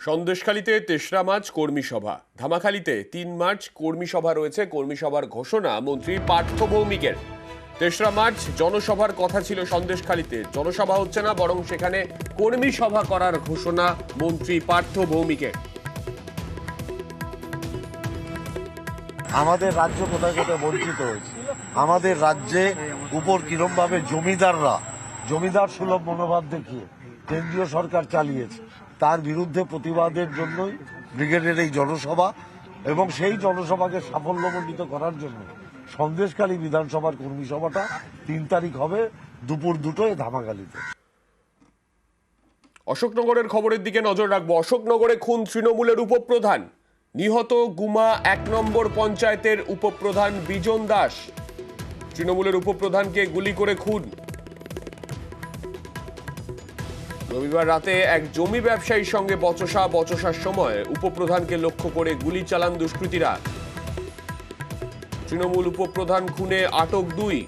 সন্দেশখালীতে ৩রা March কর্মী সভা, ধামাখালীতে ৩ March কর্মী সভা রয়েছে। কর্মী সভার ঘোষণা মন্ত্রী পার্থ ভৌমিকের। ৩রা মার্চ জনসভার কথা ছিল সন্দেশখালীতে, জনসভা হচ্ছে না, বরং সেখানে কর্মী সভা করার ঘোষণা মন্ত্রী পার্থ ভৌমিকের। আমাদের রাজ্য কোথায় কোথায় বঞ্চিত হয়েছে, আমাদের রাজ্যে উপর কিরমভাবে জমিদার সুলভ মনোভাব দেখিয়ে কেন্দ্রীয় সরকার চালিয়েছে, তার বিরুদ্ধে প্রতিবাদের জন্যই ব্রিগেডের এই জনসভা। এবং সেই জনসভাকে সাফল্যমণ্ডিত করার জন্য সন্দেশখালী বিধানসভার কর্মী সভাটা ৩ তারিখ হবে দুপুর 2টোয় ধামাখালীতে। অশোকনগরের খবরের দিকে নজর রাখবো। অশোকনগরে খুন তৃণমূলের উপপ্রধান, নিহত গুমা ১ নম্বর পঞ্চায়েতের উপপ্রধান বিজন দাস। তৃণমূলের উপপ্রধানকে গুলি করে খুন। রবিবার রাতে এক জমি ব্যবসায়ীর সঙ্গে বচসার সময় উপপ্রধানকে লক্ষ্য করে গুলি চালান দুষ্কৃতীরা। তৃণমূল উপপ্রধান খুনে আটক 2।